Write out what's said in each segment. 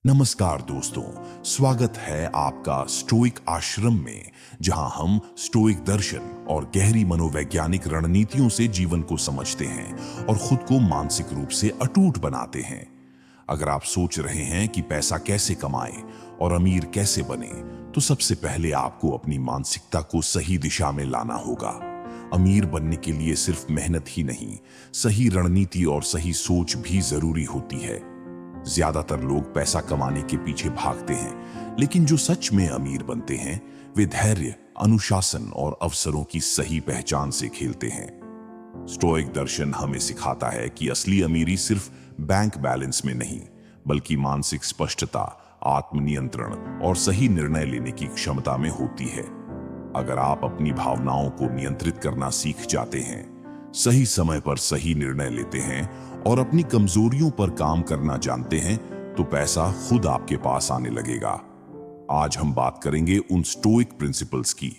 नमस्कार दोस्तों, स्वागत है आपका स्टोइक आश्रम में, जहां हम स्टोइक दर्शन और गहरी मनोवैज्ञानिक रणनीतियों से जीवन को समझते हैं और खुद को मानसिक रूप से अटूट बनाते हैं। अगर आप सोच रहे हैं कि पैसा कैसे कमाएं और अमीर कैसे बने, तो सबसे पहले आपको अपनी मानसिकता को सही दिशा में लाना होगा। अमीर बनने के लिए सिर्फ मेहनत ही नहीं, सही रणनीति और सही सोच भी जरूरी होती है। ज्यादातर लोग पैसा कमाने के पीछे भागते हैं, लेकिन जो सच में अमीर बनते हैं वे धैर्य, अनुशासन और अवसरों की सही पहचान से खेलते हैं। स्टोइक दर्शन हमें सिखाता है कि असली अमीरी सिर्फ बैंक बैलेंस में नहीं, बल्कि मानसिक स्पष्टता, आत्मनियंत्रण और सही निर्णय लेने की क्षमता में होती है। अगर आप अपनी भावनाओं को नियंत्रित करना सीख जाते हैं, सही समय पर सही निर्णय लेते हैं और अपनी कमजोरियों पर काम करना जानते हैं, तो पैसा खुद आपके पास आने लगेगा। आज हम बात करेंगे उन स्टोइक प्रिंसिपल्स की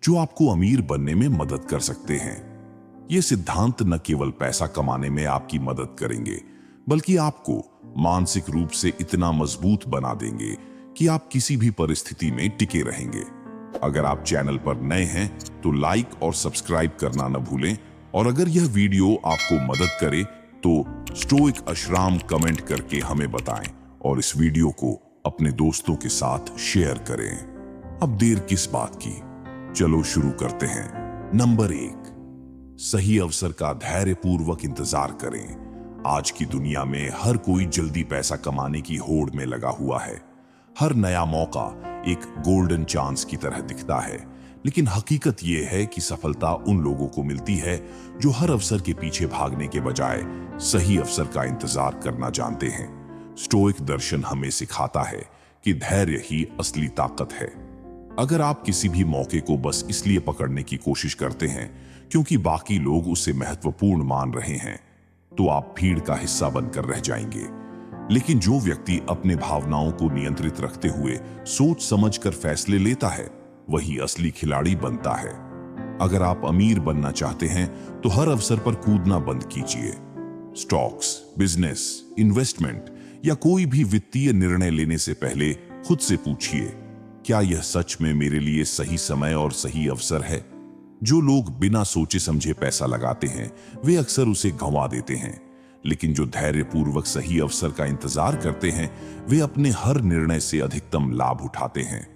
जो आपको अमीर बनने में मदद कर सकते हैं। ये सिद्धांत न केवल पैसा कमाने में आपकी मदद करेंगे, बल्कि आपको मानसिक रूप से इतना मजबूत बना देंगे कि आप किसी भी परिस्थिति में टिके रहेंगे। अगर आप चैनल पर नए हैं तो लाइक और सब्सक्राइब करना न भूलें, और अगर यह वीडियो आपको मदद करे तो स्टोइक आश्रम कमेंट करके हमें बताएं और इस वीडियो को अपने दोस्तों के साथ शेयर करें। अब देर किस बात की, चलो शुरू करते हैं। नंबर 1, सही अवसर का धैर्यपूर्वक इंतजार करें। आज की दुनिया में हर कोई जल्दी पैसा कमाने की होड़ में लगा हुआ है। हर नया मौका एक गोल्डन चांस की तरह दिखता है, लेकिन हकीकत यह है कि सफलता उन लोगों को मिलती है जो हर अवसर के पीछे भागने के बजाय सही अवसर का इंतजार करना जानते हैं। स्टोइक दर्शन हमें सिखाता है कि धैर्य ही असली ताकत है। अगर आप किसी भी मौके को बस इसलिए पकड़ने की कोशिश करते हैं क्योंकि बाकी लोग उसे महत्वपूर्ण मान रहे हैं, तो आप भीड़ का हिस्सा बनकर रह जाएंगे। लेकिन जो व्यक्ति अपने भावनाओं को नियंत्रित रखते हुए सोच समझकर फैसले लेता है, वही असली खिलाड़ी बनता है। अगर आप अमीर बनना चाहते हैं तो हर अवसर पर कूदना बंद कीजिए। स्टॉक्स, बिजनेस, इन्वेस्टमेंट या कोई भी वित्तीय निर्णय लेने से पहले खुद से पूछिए, क्या यह सच में मेरे लिए सही समय और सही अवसर है? जो लोग बिना सोचे समझे पैसा लगाते हैं वे अक्सर उसे गंवा देते हैं, लेकिन जो धैर्यपूर्वक सही अवसर का इंतजार करते हैं वे अपने हर निर्णय से अधिकतम लाभ उठाते हैं।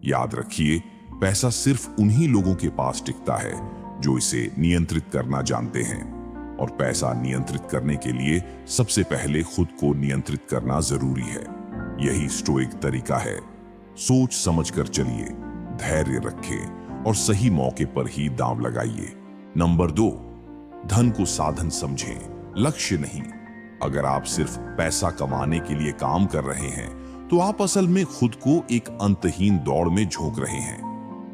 याद रखिए, पैसा सिर्फ उन्हीं लोगों के पास टिकता है जो इसे नियंत्रित करना जानते हैं, और पैसा नियंत्रित करने के लिए सबसे पहले खुद को नियंत्रित करना जरूरी है। यही स्टोइक तरीका है। सोच समझकर चलिए, धैर्य रखें और सही मौके पर ही दांव लगाइए। नंबर 2, धन को साधन समझें, लक्ष्य नहीं। अगर आप सिर्फ पैसा कमाने के लिए काम कर रहे हैं तो आप असल में खुद को एक अंतहीन दौड़ में झोंक रहे हैं।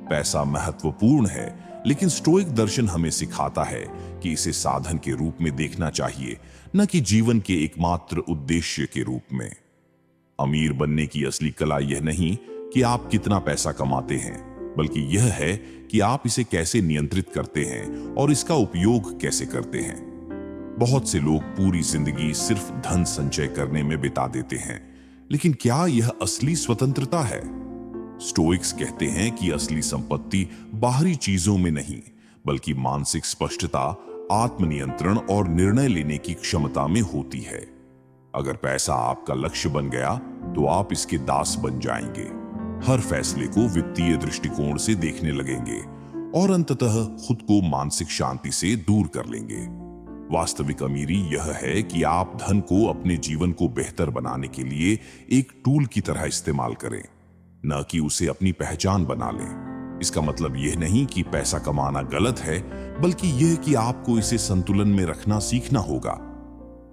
पैसा महत्वपूर्ण है, लेकिन स्टोइक दर्शन हमें सिखाता है कि इसे साधन के रूप में देखना चाहिए, न कि जीवन के एकमात्र उद्देश्य के रूप में। अमीर बनने की असली कला यह नहीं कि आप कितना पैसा कमाते हैं, बल्कि यह है कि आप इसे कैसे नियंत्रित करते हैं और इसका उपयोग कैसे करते हैं। बहुत से लोग पूरी जिंदगी सिर्फ धन संचय करने में बिता देते हैं, लेकिन क्या यह असली स्वतंत्रता है? स्टोइक्स कहते हैं कि असली संपत्ति बाहरी चीजों में नहीं, बल्कि मानसिक स्पष्टता, आत्मनियंत्रण और निर्णय लेने की क्षमता में होती है। अगर पैसा आपका लक्ष्य बन गया तो आप इसके दास बन जाएंगे। हर फैसले को वित्तीय दृष्टिकोण से देखने लगेंगे और अंततः खुद को मानसिक शांति से दूर कर लेंगे। वास्तविक अमीरी यह है कि आप धन को अपने जीवन को बेहतर बनाने के लिए एक टूल की तरह इस्तेमाल करें, न कि उसे अपनी पहचान बना लें। इसका मतलब यह नहीं कि पैसा कमाना गलत है, बल्कि यह कि आपको इसे संतुलन में रखना सीखना होगा।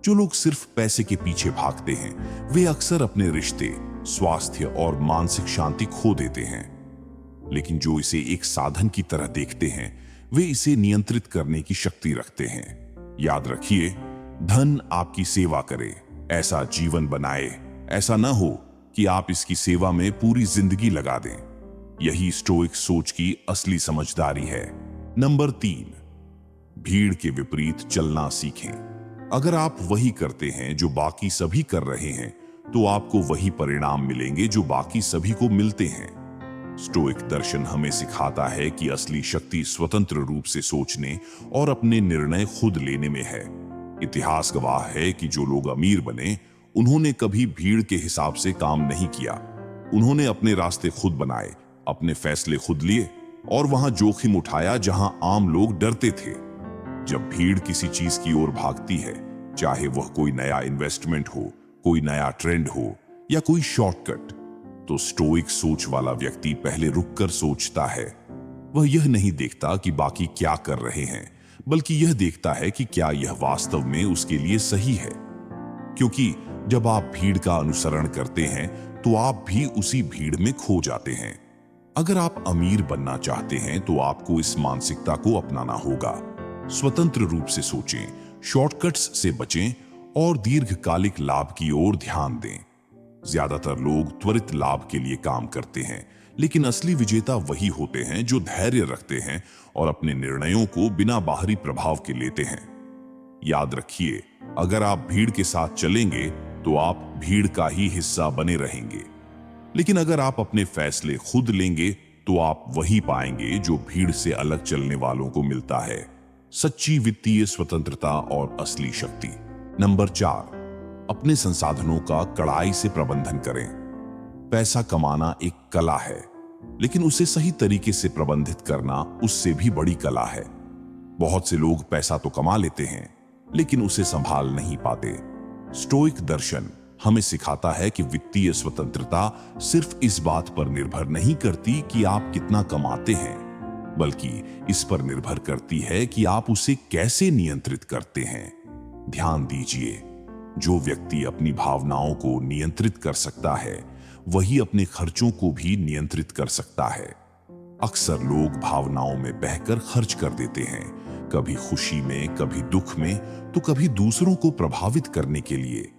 जो लोग सिर्फ पैसे के पीछे भागते हैं वे अक्सर अपने रिश्ते, स्वास्थ्य और मानसिक शांति खो देते हैं। लेकिन जो इसे एक साधन की तरह देखते हैं वे इसे नियंत्रित करने की शक्ति रखते हैं। याद रखिए, धन आपकी सेवा करे, ऐसा जीवन बनाए। ऐसा न हो कि आप इसकी सेवा में पूरी जिंदगी लगा दें। यही स्टोइक सोच की असली समझदारी है। नंबर 3, भीड़ के विपरीत चलना सीखें। अगर आप वही करते हैं जो बाकी सभी कर रहे हैं, तो आपको वही परिणाम मिलेंगे जो बाकी सभी को मिलते हैं। स्टोइक दर्शन हमें सिखाता है कि असली शक्ति स्वतंत्र रूप से सोचने और अपने निर्णय खुद लेने में है। इतिहास गवाह है कि जो लोग अमीर बने, उन्होंने कभी भीड़ के हिसाब से काम नहीं किया। उन्होंने अपने रास्ते खुद बनाए, अपने फैसले खुद लिए और वहां जोखिम उठाया जहां आम लोग डरते थे। जब भीड़ किसी चीज की ओर भागती है, चाहे वह कोई नया इन्वेस्टमेंट हो, कोई नया ट्रेंड हो या कोई शॉर्टकट, तो स्टोइक सोच वाला व्यक्ति पहले रुककर सोचता है। वह यह नहीं देखता कि बाकी क्या कर रहे हैं, बल्कि यह देखता है कि क्या यह वास्तव में उसके लिए सही है। क्योंकि जब आप भीड़ का अनुसरण करते हैं तो आप भी उसी भीड़ में खो जाते हैं। अगर आप अमीर बनना चाहते हैं तो आपको इस मानसिकता को अपनाना होगा। स्वतंत्र रूप से सोचें, शॉर्टकट्स से बचें और दीर्घकालिक लाभ की ओर ध्यान दें। ज्यादातर लोग त्वरित लाभ के लिए काम करते हैं, लेकिन असली विजेता वही होते हैं जो धैर्य रखते हैं और अपने निर्णयों को बिना बाहरी प्रभाव के लेते हैं। याद रखिए, अगर आप भीड़ के साथ चलेंगे तो आप भीड़ का ही हिस्सा बने रहेंगे, लेकिन अगर आप अपने फैसले खुद लेंगे तो आप वही पाएंगे जो भीड़ से अलग चलने वालों को मिलता है, सच्ची वित्तीय स्वतंत्रता और असली शक्ति। नंबर 4, अपने संसाधनों का कड़ाई से प्रबंधन करें। पैसा कमाना एक कला है, लेकिन उसे सही तरीके से प्रबंधित करना उससे भी बड़ी कला है। बहुत से लोग पैसा तो कमा लेते हैं, लेकिन उसे संभाल नहीं पाते। स्टोइक दर्शन हमें सिखाता है कि वित्तीय स्वतंत्रता सिर्फ इस बात पर निर्भर नहीं करती कि आप कितना कमाते हैं, बल्कि इस पर निर्भर करती है कि आप उसे कैसे नियंत्रित करते हैं। ध्यान दीजिए, जो व्यक्ति अपनी भावनाओं को नियंत्रित कर सकता है, वही अपने खर्चों को भी नियंत्रित कर सकता है। अक्सर लोग भावनाओं में बहकर खर्च कर देते हैं, कभी खुशी में, कभी दुख में, तो कभी दूसरों को प्रभावित करने के लिए।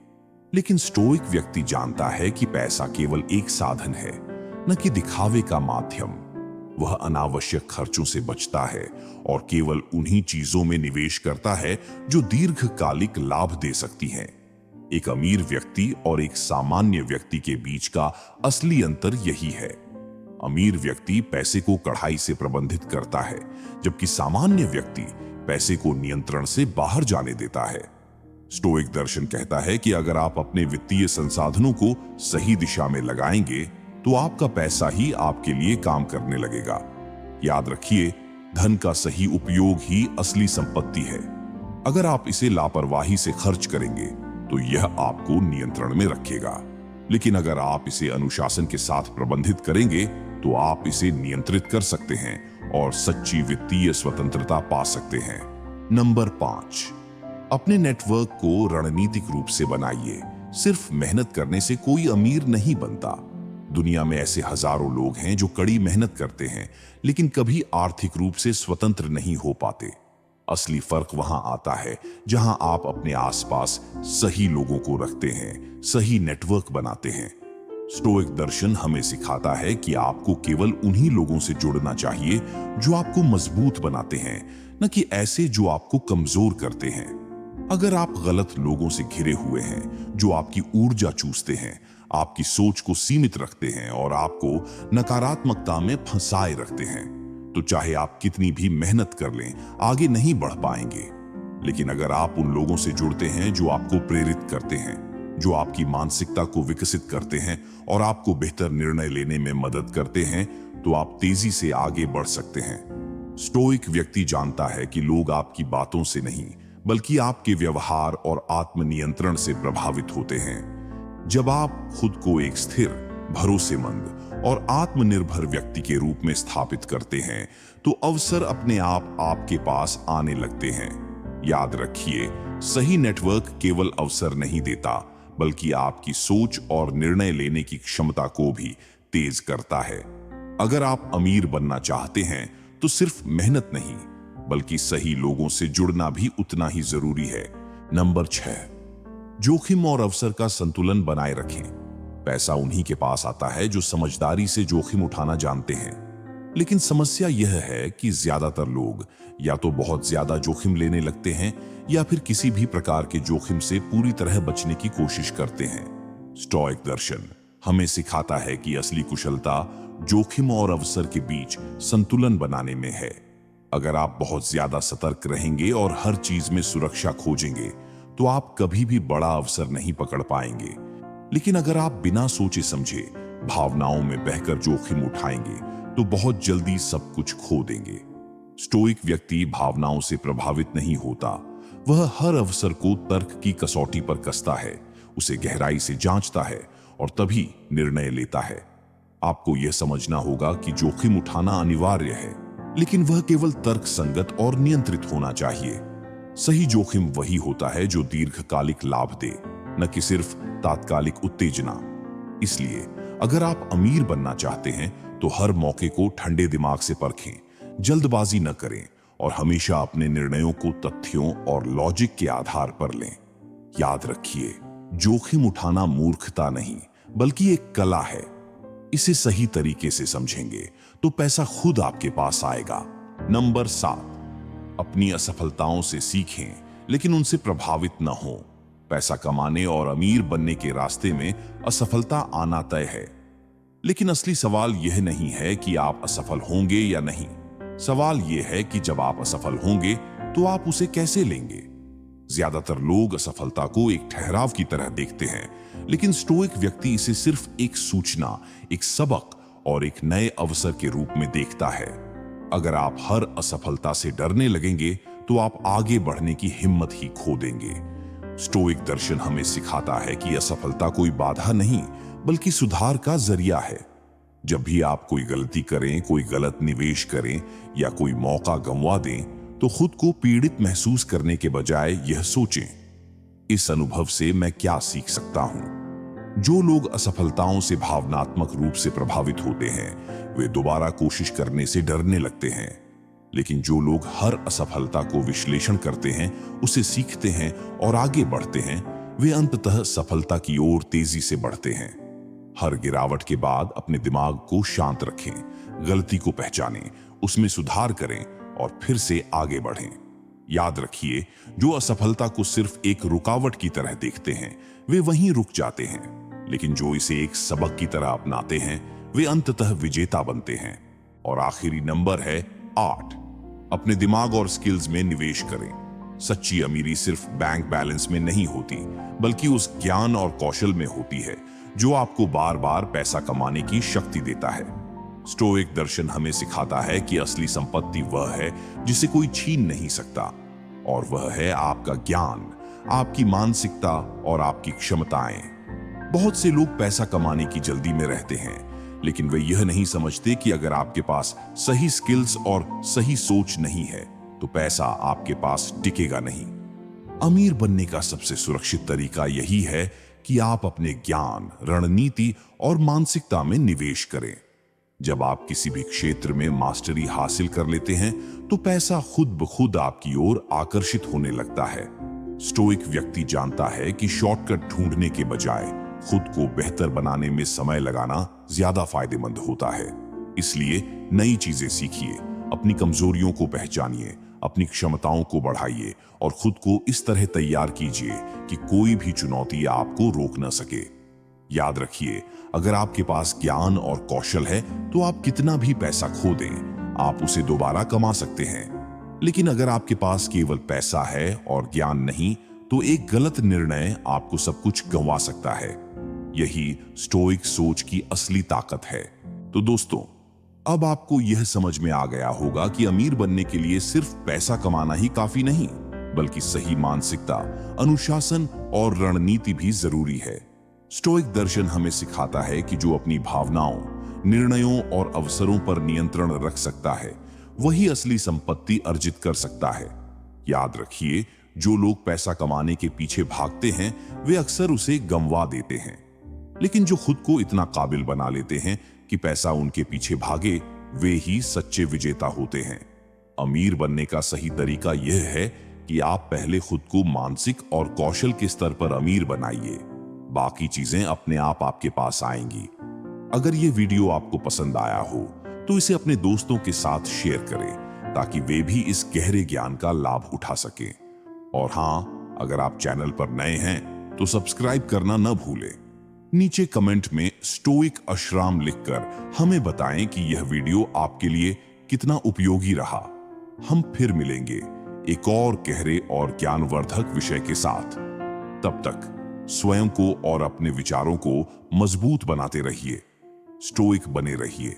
लेकिन स्टोइक व्यक्ति जानता है कि पैसा केवल एक साधन है, न कि दिखावे का माध्यम। वह अनावश्यक खर्चों से बचता है और केवल उन्हीं चीजों में निवेश करता है जो दीर्घकालिक लाभ दे सकती हैं। एक अमीर व्यक्ति और एक सामान्य व्यक्ति के बीच का असली अंतर यही है। अमीर व्यक्ति पैसे को कड़ाई से प्रबंधित करता है, जबकि सामान्य व्यक्ति पैसे को नियंत्रण से बाहर जाने देता है। स्टोइक दर्शन कहता है कि अगर आप अपने वित्तीय संसाधनों को सही दिशा में लगाएंगे तो आपका पैसा ही आपके लिए काम करने लगेगा। याद रखिए, धन का सही उपयोग ही असली संपत्ति है। अगर आप इसे लापरवाही से खर्च करेंगे तो यह आपको नियंत्रण में रखेगा, लेकिन अगर आप इसे अनुशासन के साथ प्रबंधित करेंगे तो आप इसे नियंत्रित कर सकते हैं और सच्ची वित्तीय स्वतंत्रता पा सकते हैं। नंबर 5, अपने नेटवर्क को रणनीतिक रूप से बनाइए। सिर्फ मेहनत करने से कोई अमीर नहीं बनता। दुनिया में ऐसे हजारों लोग हैं जो कड़ी मेहनत करते हैं, लेकिन कभी आर्थिक रूप से स्वतंत्र नहीं हो पाते। असली फर्क वहां आता है जहां आप अपने आसपास सही लोगों को रखते हैं, सही नेटवर्क बनाते हैं। स्टोइक दर्शन हमें सिखाता है कि आपको केवल उन्हीं लोगों से जुड़ना चाहिए जो आपको मजबूत बनाते हैं, न कि ऐसे जो आपको कमजोर करते हैं। अगर आप गलत लोगों से घिरे हुए हैं जो आपकी ऊर्जा चूसते हैं, आपकी सोच को सीमित रखते हैं और आपको नकारात्मकता में फंसाए रखते हैं, तो चाहे आप कितनी भी मेहनत कर लें, आगे नहीं बढ़ पाएंगे। लेकिन अगर आप उन लोगों से जुड़ते हैं जो आपको प्रेरित करते हैं, जो आपकी मानसिकता को विकसित करते हैं और आपको बेहतर निर्णय लेने में मदद करते हैं, तो आप तेजी से आगे बढ़ सकते हैं। स्टोइक व्यक्ति जानता है कि लोग आपकी बातों से नहीं, बल्कि आपके व्यवहार और आत्मनियंत्रण से प्रभावित होते हैं। जब आप खुद को एक स्थिर, भरोसेमंद और आत्मनिर्भर व्यक्ति के रूप में स्थापित करते हैं, तो अवसर अपने आप आपके पास आने लगते हैं। याद रखिए, सही नेटवर्क केवल अवसर नहीं देता, बल्कि आपकी सोच और निर्णय लेने की क्षमता को भी तेज करता है। अगर आप अमीर बनना चाहते हैं, तो सिर्फ मेहनत नहीं, बल्कि सही लोगों से जुड़ना भी उतना ही जरूरी है। नंबर 6, जोखिम और अवसर का संतुलन बनाए रखें। पैसा उन्हीं के पास आता है जो समझदारी से जोखिम उठाना जानते हैं। लेकिन समस्या यह है कि ज्यादातर लोग या तो बहुत ज्यादा जोखिम लेने लगते हैं या फिर किसी भी प्रकार के जोखिम से पूरी तरह बचने की कोशिश करते हैं। स्टोइक दर्शन हमें सिखाता है कि असली कुशलता जोखिम और अवसर के बीच संतुलन बनाने में है। अगर आप बहुत ज्यादा सतर्क रहेंगे और हर चीज में सुरक्षा खोजेंगे तो आप कभी भी बड़ा अवसर नहीं पकड़ पाएंगे। लेकिन अगर आप बिना सोचे समझे भावनाओं में बहकर जोखिम उठाएंगे तो बहुत जल्दी सब कुछ खो देंगे। स्टोइक व्यक्ति भावनाओं से प्रभावित नहीं होता। वह हर अवसर को तर्क की कसौटी पर कसता है, उसे गहराई से जांचता है और तभी निर्णय लेता है। आपको यह समझना होगा कि जोखिम उठाना अनिवार्य है, लेकिन वह केवल तर्क संगत और नियंत्रित होना चाहिए। सही जोखिम वही होता है जो दीर्घकालिक लाभ दे, न कि सिर्फ तात्कालिक उत्तेजना। इसलिए अगर आप अमीर बनना चाहते हैं तो हर मौके को ठंडे दिमाग से परखें, जल्दबाजी न करें और हमेशा अपने निर्णयों को तथ्यों और लॉजिक के आधार पर लें। याद रखिए, जोखिम उठाना मूर्खता नहीं बल्कि एक कला है। इसे सही तरीके से समझेंगे तो पैसा खुद आपके पास आएगा। नंबर 7, अपनी असफलताओं से सीखें लेकिन उनसे प्रभावित न हो। पैसा कमाने और अमीर बनने के रास्ते में असफलता आना तय है, लेकिन असली सवाल यह नहीं है कि आप असफल होंगे या नहीं। सवाल यह है कि जब आप असफल होंगे तो आप उसे कैसे लेंगे। ज्यादातर लोग असफलता को एक ठहराव की तरह देखते हैं, लेकिन स्टोइक व्यक्ति इसे सिर्फ एक सूचना, एक सबक और एक नए अवसर के रूप में देखता है। अगर आप हर असफलता से डरने लगेंगे तो आप आगे बढ़ने की हिम्मत ही खो देंगे। स्टोइक दर्शन हमें सिखाता है कि असफलता कोई बाधा नहीं बल्कि सुधार का जरिया है। जब भी आप कोई गलती करें, कोई गलत निवेश करें या कोई मौका गंवा दें तो खुद को पीड़ित महसूस करने के बजाय यह सोचें, इस अनुभव से मैं क्या सीख सकता हूं। जो लोग असफलताओं से भावनात्मक रूप से प्रभावित होते हैं वे दोबारा कोशिश करने से डरने लगते हैं, लेकिन जो लोग हर असफलता को विश्लेषण करते हैं, उसे सीखते हैं और आगे बढ़ते हैं, वे अंततः सफलता की ओर तेजी से बढ़ते हैं। हर गिरावट के बाद अपने दिमाग को शांत रखें, गलती को पहचानें, उसमें सुधार करें और फिर से आगे बढ़ें। याद रखिए, जो असफलता को सिर्फ एक रुकावट की तरह देखते हैं वे वहीं रुक जाते हैं, लेकिन जो इसे एक सबक की तरह अपनाते हैं वे अंततः विजेता बनते हैं। और आखिरी नंबर है 8, अपने दिमाग और स्किल्स में निवेश करें। सच्ची अमीरी सिर्फ बैंक बैलेंस में नहीं होती बल्कि उस ज्ञान और कौशल में होती है जो आपको बार बार पैसा कमाने की शक्ति देता है। स्टोइक दर्शन हमें सिखाता है कि असली संपत्ति वह है जिसे कोई छीन नहीं सकता, और वह है आपका ज्ञान, आपकी मानसिकता और आपकी क्षमताएं। बहुत से लोग पैसा कमाने की जल्दी में रहते हैं, लेकिन वे यह नहीं समझते कि अगर आपके पास सही स्किल्स और सही सोच नहीं है तो पैसा आपके पास टिकेगा नहीं। अमीर बनने का सबसे सुरक्षित तरीका यही है कि आप अपने ज्ञान, रणनीति और मानसिकता में निवेश करें। जब आप किसी भी क्षेत्र में मास्टरी हासिल कर लेते हैं तो पैसा खुद ब खुद आपकी ओर आकर्षित होने लगता है। स्टोइक व्यक्ति जानता है कि शॉर्टकट ढूंढने के बजाय खुद को बेहतर बनाने में समय लगाना ज्यादा फायदेमंद होता है। इसलिए नई चीजें सीखिए, अपनी कमजोरियों को पहचानिए, अपनी क्षमताओं को बढ़ाइए और खुद को इस तरह तैयार कीजिए कि कोई भी चुनौती आपको रोक न सके। याद रखिए, अगर आपके पास ज्ञान और कौशल है तो आप कितना भी पैसा खो दें, आप उसे दोबारा कमा सकते हैं। लेकिन अगर आपके पास केवल पैसा है और ज्ञान नहीं तो एक गलत निर्णय आपको सब कुछ गंवा सकता है। यही स्टोइक सोच की असली ताकत है। तो दोस्तों, अब आपको यह समझ में आ गया होगा कि अमीर बनने के लिए सिर्फ पैसा कमाना ही काफी नहीं, बल्कि सही मानसिकता, अनुशासन और रणनीति भी जरूरी है। स्टोइक दर्शन हमें सिखाता है कि जो अपनी भावनाओं, निर्णयों और अवसरों पर नियंत्रण रख सकता है वही असली संपत्ति अर्जित कर सकता है। याद रखिए, जो लोग पैसा कमाने के पीछे भागते हैं वे अक्सर उसे गंवा देते हैं, लेकिन जो खुद को इतना काबिल बना लेते हैं कि पैसा उनके पीछे भागे वे ही सच्चे विजेता होते हैं। अमीर बनने का सही तरीका यह है कि आप पहले खुद को मानसिक और कौशल के स्तर पर अमीर बनाइए, बाकी चीजें अपने आप आपके पास आएंगी। अगर ये वीडियो आपको पसंद आया हो तो इसे अपने दोस्तों के साथ शेयर करें ताकि वे भी इस गहरे ज्ञान का लाभ उठा सकें। और हां, अगर आप चैनल पर नए हैं तो सब्सक्राइब करना न भूलें। नीचे कमेंट में स्टोइक अशराम लिखकर हमें बताएं कि यह वीडियो आपके लिए कितना उपयोगी रहा। हम फिर मिलेंगे एक और गहरे और ज्ञानवर्धक विषय के साथ। तब तक स्वयं को और अपने विचारों को मजबूत बनाते रहिए, स्टोइक बने रहिए।